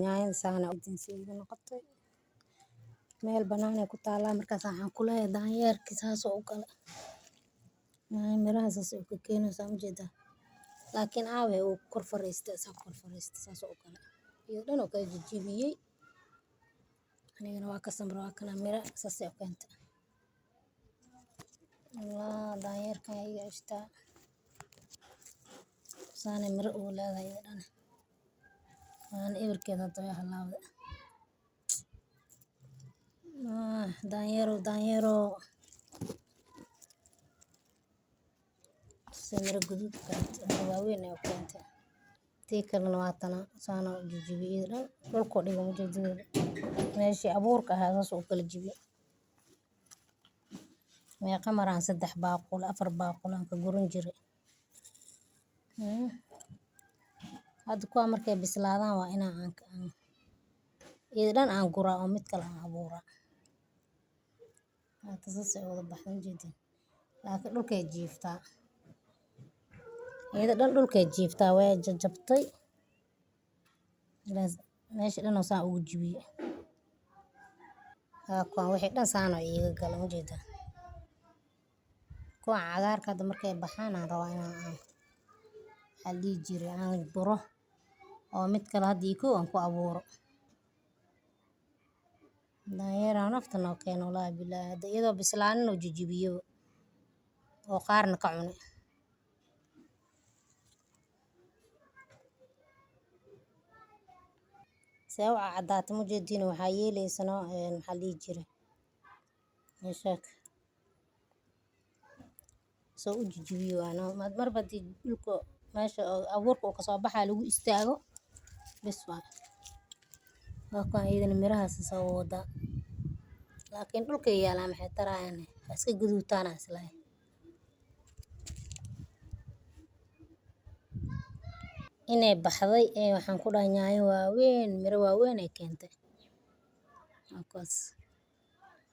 Yaanyada saan u dinsiga noqotay meel banaan ay ku taalaa markaas waxaan ku leeyahay daanyeerki saas oo kale yaanya miraha saas oo ka keenaysa ma jeeda laakiin aawe uu kor fariistay saas oo kale iyo dhan oo kala jijibiyay anigana waa ka samro waa kana mira saas oo keenta Allah daanyeerka iga ishta saan miro uu leedahay dhan aan eberkeeda toy halaawda daanyero samir gudud waaweyn ay keenta tii kalena waa tana saan u jijibiyay dhan dhulka dhigo ma jeedin meeshii abuurka ahaa saas oo kala jibiyay meeqa maraan 3 baaqul 4 baaqul aan ka guran jiray hadda kuwa markay bislaadaan waa inaan dhan aan guraa oo mid kale aan abuuraa hada saas ay wada baxdan jeedin laakiin dhulkay jiiftaa dhan dhulkay jiiftaa way jajabtay meeshii dhan oo saan ugu jibiyay kuwa wixii dhan saan oo iiga gala ma jeeda kuwa cagaarka hadda markay baxaan aan rabaa inaan xallii jiray aan buro oo mid kale hadii aan ku abuuro daanyeera nafta noo keeno la bilaa hada iyadoo bislaanin oo jijibiyo oo qaarna ka cunay see u cadaata ma jeedin waxaa yeelaysano xallii jiray meeshaak soo u jijibiyo ana marba dhulka meesha abuurka uu ka soo baxaa lagu istaago bes waa kan iyadana mirahaas soo wada laakiin dhulka yaalaa maxay tarayaan iska guduutaan islaahay inay baxday waxaan ku dhahay yaanyo waaweyn miro waaweyn ay keentay halkaas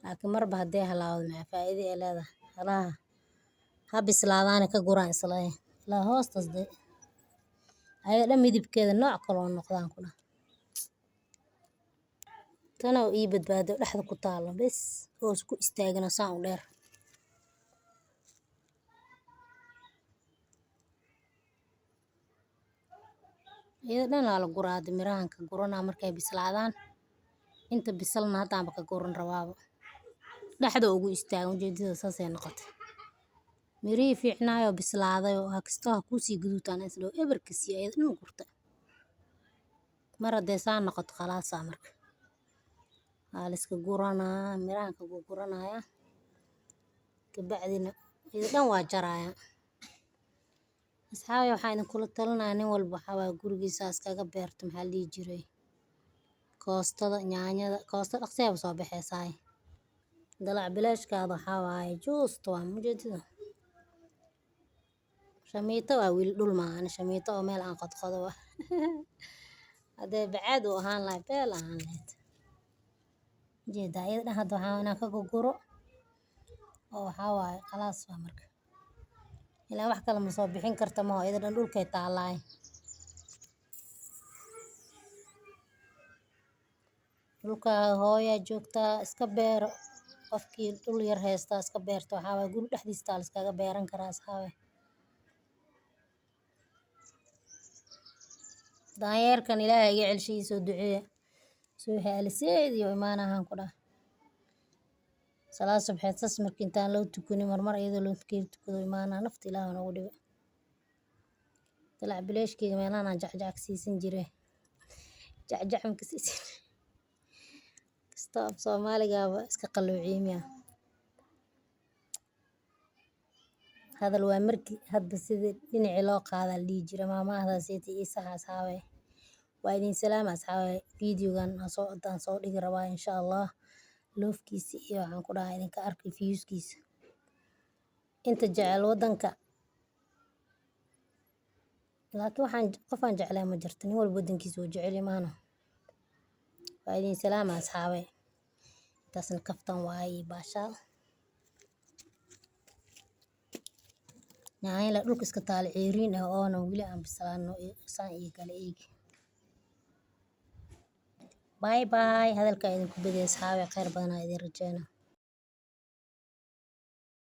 laakiin marba hadee halaawdo maxay faa'iido ay leedahay halaha ha bislaadaan ka guraan islaahay la hoostas de ayada dhan midibkeeda nooc kale oo noqdaan ku dhahay tana ii badbaado dhaxda ku taalo bes oo isku istaagana saan u dheer iyada dhan la guraa mirahan ka gurana markay bislaadaan inta bisalna hadaan ka guran rabaabo dhaxda ugu istaagan ujeedada saas ay noqotay mirihii fiicnaayo bislaaday oo kastoo ku sii guduutaan isla eberkasi ay dhan gurta mar hadee saan noqoto khalaas marka iska gurana mirahan ka guranaya kabacdina iyada dhan waa jaraya asxaabi waxaan idin kula talinayaa nin walba waxa gurigiisa iskaga beerto maxaa lii jiray koostada yaanyada koosta dhaqsiya soo baxaysaa dalac bilaashkaada waxa waaye juusta waa mujeedida shamiito waa wiil dhul maahan shamiito oo meel aan qodqodo hadee bacaad u ahaan lahayd beel ahaan lahayd jeeda iyada dhan hadda waxaan ka guro oo waxa waaye khalaas waa marka ilaa wax kale ma soo bixin karta ma iyada dhan dhulkay taalaay dhulka hooya joogta iska beero qofkii dhul yar haysta iska beerto waxa waaye guri dhexdiisa la iskaga beeran karaa asxaabe daanyeerkan ilaahay iga celshiyo soo duceeya soo haaliseed iyo imaanahan ku dhahay salaad subaxeed sas markii intaan loo tukanin marmar iyadoo loo tukado imaana nafta ilaahay noogu dhigo dalac bilaashkeyga meelahan aan jacjac siisan jiray jacjac ma ka siisan kasta Soomaaliga iska qaluuciimiya hadal waa markii hadba sidii dhinaci loo qaada lii jiray maamahdaas iyo sax asxaabe waa idin salaam asxaabe videogan soo dhigi rabaa insha Allah loofkiisa iyo waxaan ku dhahay idinka arkay viewskiisa inta jecel wadanka laakiin qofaan jeclaa ma jirto nin walba wadankiisa uu jecel yahay waa idin salaam asxaabe taasna kaftan waaye baasha yaanya dhulka iska taal ceeriin oo wili aan bislaano saan iyo kale eegi باي باي. هذا الكائن كبدي أصحابي خير بدنا إذا رجعنا.